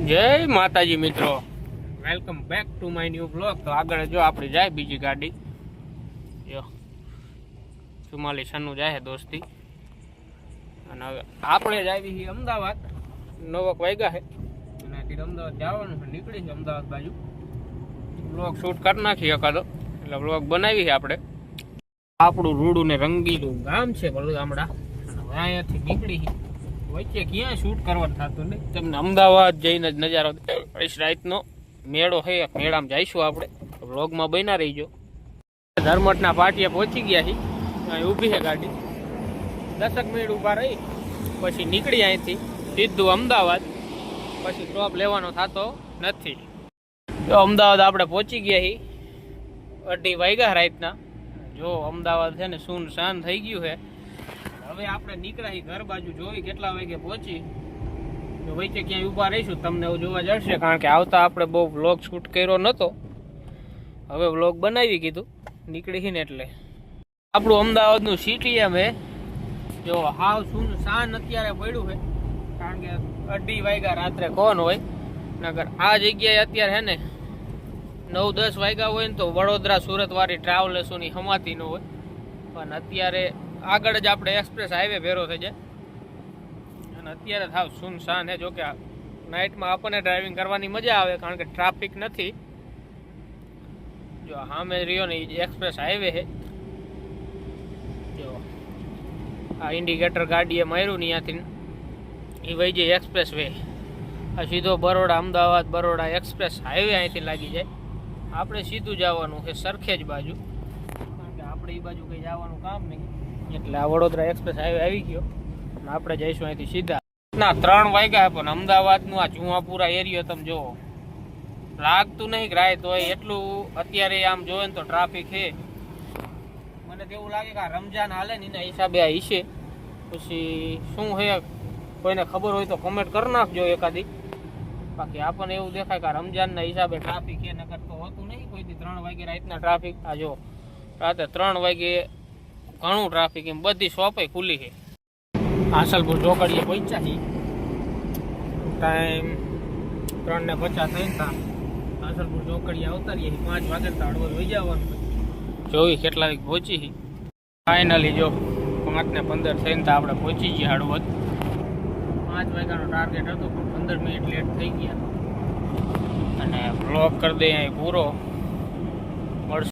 જય માતાજી મિત્રો, welcome back to my new blog. તો આગળ જો આપણી જાય બીજી ગાડી, જો 44 જાય દોસ્તી. અને હવે આપણે જ આવી છીએ અમદાવાદ. 9 વાગ્યા છે અને અત્યારે અમદાવાદ જવાનું છે, નીકળી છે અમદાવાદ બાજુ. બ્લોગ શૂટ કરી નાખીએ એકાદો, એટલે બ્લોગ બનાવી છે આપણે. આપણું રૂડું ને રંગીલું ગામ છે ગામડા, અને અહીંયાથી નીકળી વચ્ચે ક્યાં શૂટ કરવાનું થતું નહીં. તમને અમદાવાદ જઈને જ નજારો રાતનો મેળો છે, મેળામાં જઈશું આપણે. વ્લોગમાં બન્યા રહીજો. ધર્મટના પાટિયા પહોંચી ગયા છીએ, અહીં ઊભી છે ગાડી. 10 મિનિટ ઊભા રહી પછી નીકળી અહીંથી સીધું અમદાવાદ. પછી સ્ટોપ લેવાનો થતો નથી. જો અમદાવાદ આપણે પહોંચી ગયા છીએ, 2:30 વાગ્યા રાતના. જો અમદાવાદ છે ને સુનસાન થઈ ગયું છે. હવે આપણે નીકળાઈ ઘર બાજુ, જોઈ કેટલા વાગે પહોંચી. તો વચ્ચે ક્યાંય ઊભા રહીશું, તમને એવું જોવા જશે. કારણ કે આવતા આપણે બહુ વ્લોગ શૂટ કર્યો નહોતો, હવે વ્લોગ બનાવી કીધું નીકળી ને. એટલે આપણું અમદાવાદનું સિટી એમ હે, જો હાવ સુનસાન અત્યારે પડ્યું છે. કારણ કે 2:30 વાગ્યા રાત્રે કોણ હોય. નગર આ જગ્યાએ અત્યારે હે ને 9-10 વાગ્યા હોય ને તો વડોદરા સુરત વાળી ટ્રાવેલર્સોની હમાતી ન હોય. પણ અત્યારે આગળ જ આપણે એક્સપ્રેસ હાઈવે ભેરો થઈ જાય, અને અત્યારે થાવ સુનસાન હે. જોકે નાઇટમાં આપણને ડ્રાઇવિંગ કરવાની મજા આવે, કારણ કે ટ્રાફિક નથી. જો સામે રહ્યો ને એ એક્સપ્રેસ હાઈવે છે. જો આ ઇન્ડિકેટર ગાડીએ માર્યું ને ત્યાંથી એ વહી જાય એક્સપ્રેસ વે. આ સીધો બરોડા, અમદાવાદ બરોડા એક્સપ્રેસ હાઈવે અહીંથી લાગી જાય. આપણે સીધું જવાનું છે સરખેજ બાજુ, કારણ કે આપણે એ બાજુ કંઈ જવાનું કામ નહીં. એટલે આ વડોદરા એક્સપ્રેસ હાઈવે આવી ગયો અને આપણે જઈશું અહીંથી સીધા. ના 3 વાગ્યા, પણ અમદાવાદનું આ જુહાપુરા એરિયો તમે જુઓ, લાગતું નહીં કે રાત હોય એટલું. અત્યારે આમ જોવે ને તો ટ્રાફિક છે. મને તો એવું લાગે કે આ રમજાન હાલે ને એના હિસાબે આ હિસે. પછી શું છે કોઈને ખબર હોય તો કમેન્ટ કરી નાખજો એકાદી. બાકી આપણને એવું દેખાય કે રમજાનના હિસાબે ટ્રાફિક છે, નકર તો હોતું નહીં કોઈથી. 3 વાગે રાતના ટ્રાફિક. આ જો રાતે 3 વાગે ઘણું ટ્રાફિક. એમ બધી શોપે ખુલ્લી છે. હાંસલપુર ચોકડીએ પહોંચ્યા છીએ, ટાઈમ 3:50 થઈ હતા. હાંસલપુર ચોકડીએ આવતા રહીએ 5 વાગે તો હળવદ વહી જવાનું. જોઈ કેટલા વાગે પહોંચી છીએ. ફાઇનલી જો 5:15 થઈને તો આપણે પહોંચી ગયા હળવદ. 5 વાગ્યાનો ટાર્ગેટ હતો, પણ 15 મિનિટ લેટ થઈ ગયા. અને બ્લોક કરી દઈએ અહીં પૂરો.